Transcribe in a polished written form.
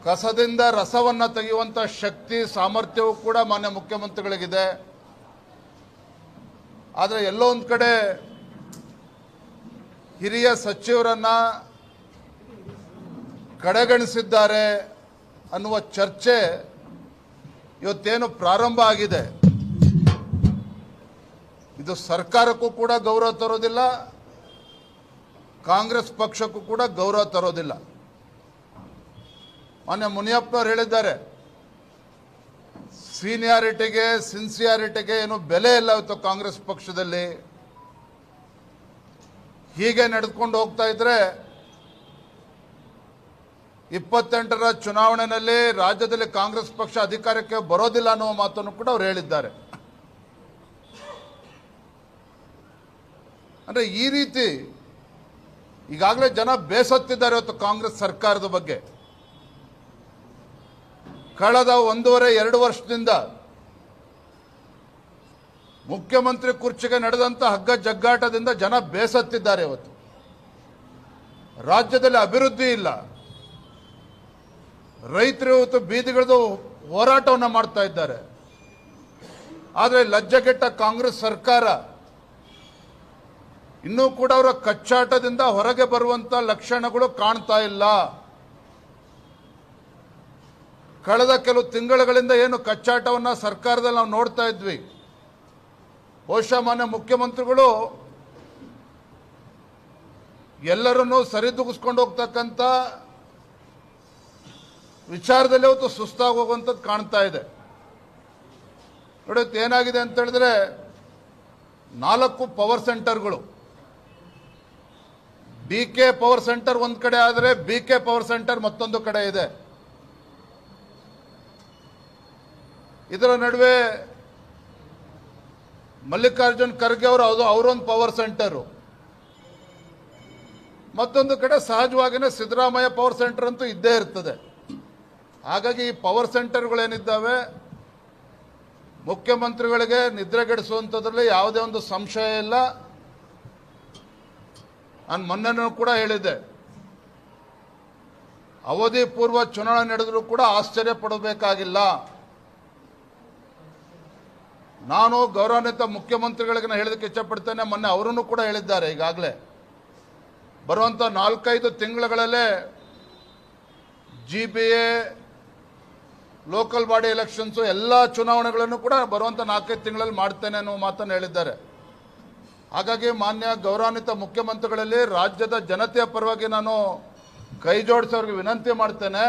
ಕಸದಿಂದ ರಸವನ್ನು ತೆಗೆಯುವಂಥ ಶಕ್ತಿ ಸಾಮರ್ಥ್ಯವೂ ಕೂಡ ಮಾನ್ಯ ಮುಖ್ಯಮಂತ್ರಿಗಳಿಗಿದೆ. ಆದರೆ ಎಲ್ಲೋ ಒಂದು ಕಡೆ ಹಿರಿಯ ಸಚಿವರನ್ನ ಕಡೆಗಣಿಸಿದ್ದಾರೆ ಅನ್ನುವ ಚರ್ಚೆ ಇವತ್ತೇನು ಪ್ರಾರಂಭ ಆಗಿದೆ, ಇದು ಸರ್ಕಾರಕ್ಕೂ ಕೂಡ ಗೌರವ ತರೋದಿಲ್ಲ, ಕಾಂಗ್ರೆಸ್ ಪಕ್ಷಕ್ಕೂ ಕೂಡ ಗೌರವ ತರೋದಿಲ್ಲ. ಮಾನ್ಯ ಮುನಿಯಪ್ಪನವರು ಹೇಳಿದ್ದಾರೆ, ಸೀನಿಯಾರಿಟಿಗೆ ಸಿನ್ಸಿಯಾರಿಟಿಗೆ ಏನು ಬೆಲೆ ಇಲ್ಲ ಇವತ್ತು ಕಾಂಗ್ರೆಸ್ ಪಕ್ಷದಲ್ಲಿ. ಹೀಗೆ ನಡೆದುಕೊಂಡು ಹೋಗ್ತಾ ಇದ್ರೆ 28ರ ಚುನಾವಣೆಯಲ್ಲಿ ರಾಜ್ಯದಲ್ಲಿ ಕಾಂಗ್ರೆಸ್ ಪಕ್ಷ ಅಧಿಕಾರಕ್ಕೆ ಬರೋದಿಲ್ಲ ಅನ್ನುವ ಮಾತನ್ನು ಕೂಡ ಅವರು ಹೇಳಿದ್ದಾರೆ. ಅಂದರೆ ಈ ರೀತಿ ಈಗಾಗಲೇ ಜನ ಬೇಸತ್ತಿದ್ದಾರೆ ಇವತ್ತು ಕಾಂಗ್ರೆಸ್ ಸರ್ಕಾರದ ಬಗ್ಗೆ. ಕಳೆದ 1.5-2 ವರ್ಷದಿಂದ ಮುಖ್ಯಮಂತ್ರಿ ಕುರ್ಚಿಗೆ ನಡೆದಂಥ ಹಗ್ಗ ಜಗ್ಗಾಟದಿಂದ ಜನ ಬೇಸತ್ತಿದ್ದಾರೆ. ಇವತ್ತು ರಾಜ್ಯದಲ್ಲಿ ಅಭಿವೃದ್ಧಿ ಇಲ್ಲ, ರೈತರು ಇವತ್ತು ಬೀದಿಗಿಳಿದು ಹೋರಾಟವನ್ನು ಮಾಡ್ತಾ ಇದ್ದಾರೆ. ಆದರೆ ಲಜ್ಜೆಗೆಟ್ಟ ಕಾಂಗ್ರೆಸ್ ಸರ್ಕಾರ ಇನ್ನೂ ಕೂಡ ಅವರ ಕಚ್ಚಾಟದಿಂದ ಹೊರಗೆ ಬರುವಂಥ ಲಕ್ಷಣಗಳು ಕಾಣ್ತಾ ಇಲ್ಲ. ಕಳೆದ ಕೆಲವು ತಿಂಗಳುಗಳಿಂದ ಏನು ಕಚ್ಚಾಟವನ್ನು ಸರ್ಕಾರದಲ್ಲಿ ನಾವು ನೋಡ್ತಾ ಇದ್ವಿ, ಬಹುಶಃ ಮಾನ್ಯ ಮುಖ್ಯಮಂತ್ರಿಗಳು ಎಲ್ಲರನ್ನೂ ಸರಿದೂಗಿಸ್ಕೊಂಡು ಹೋಗ್ತಕ್ಕಂಥ ವಿಚಾರದಲ್ಲಿ ಇವತ್ತು ಸುಸ್ತಾಗಿ ಹೋಗುವಂಥದ್ದು ಕಾಣ್ತಾ ಇದೆ. ನೋಡಿ ಏನಾಗಿದೆ ಅಂತ ಹೇಳಿದ್ರೆ 4 ಪವರ್ ಸೆಂಟರ್ಗಳು, DK ಪವರ್ ಸೆಂಟರ್ ಒಂದು ಕಡೆ ಆದರೆ BK ಪವರ್ ಸೆಂಟರ್ ಮತ್ತೊಂದು ಕಡೆ ಇದೆ. ಇದರ ನಡುವೆ ಮಲ್ಲಿಕಾರ್ಜುನ್ ಖರ್ಗೆ ಅವರು ಅವರೊಂದು ಪವರ್ ಸೆಂಟರು, ಮತ್ತೊಂದು ಕಡೆ ಸಹಜವಾಗಿಯೇ ಸಿದ್ದರಾಮಯ್ಯ ಪವರ್ ಸೆಂಟರ್ ಅಂತೂ ಇದ್ದೇ ಇರ್ತದೆ. ಹಾಗಾಗಿ ಈ ಪವರ್ ಸೆಂಟರ್ಗಳೇನಿದ್ದಾವೆ ಮುಖ್ಯಮಂತ್ರಿಗಳಿಗೆ ನಿದ್ರೆಗೆಡಿಸುವಂಥದ್ರಲ್ಲಿ ಯಾವುದೇ ಒಂದು ಸಂಶಯ ಇಲ್ಲ. ನಾನು ಮೊನ್ನೆನೂ ಕೂಡ ಹೇಳಿದ್ದೆ, ಅವಧಿ ಪೂರ್ವ ಚುನಾವಣೆ ನಡೆದರೂ ಕೂಡ ಆಶ್ಚರ್ಯ ಪಡಬೇಕಾಗಿಲ್ಲ. ನಾನು ಗೌರವಾನ್ವಿತ ಮುಖ್ಯಮಂತ್ರಿಗಳಿಗೆ ಹೇಳೋದಕ್ಕೆ ಇಷ್ಟಪಡ್ತೇನೆ, ಮೊನ್ನೆ ಅವರನ್ನು ಕೂಡ ಹೇಳಿದ್ದಾರೆ. ಈಗಾಗಲೇ ಬರುವಂಥ 4-5 ತಿಂಗಳುಗಳಲ್ಲೇ GBA ಲೋಕಲ್ ಬಾಡಿ ಎಲೆಕ್ಷನ್ಸು ಎಲ್ಲ ಚುನಾವಣೆಗಳನ್ನು ಕೂಡ ಬರುವಂಥ 4-5 ತಿಂಗಳಲ್ಲಿ ಮಾಡ್ತೇನೆ ಅನ್ನೋ ಮಾತನ್ನು ಹೇಳಿದ್ದಾರೆ. ಹಾಗಾಗಿ ಮಾನ್ಯ ಗೌರವಾನ್ವಿತ ಮುಖ್ಯಮಂತ್ರಿಗಳಲ್ಲಿ ರಾಜ್ಯದ ಜನತೆಯ ಪರವಾಗಿ ನಾನು ಕೈ ಜೋಡಿಸಿ ಅವ್ರಿಗೆ ವಿನಂತಿ ಮಾಡ್ತೇನೆ,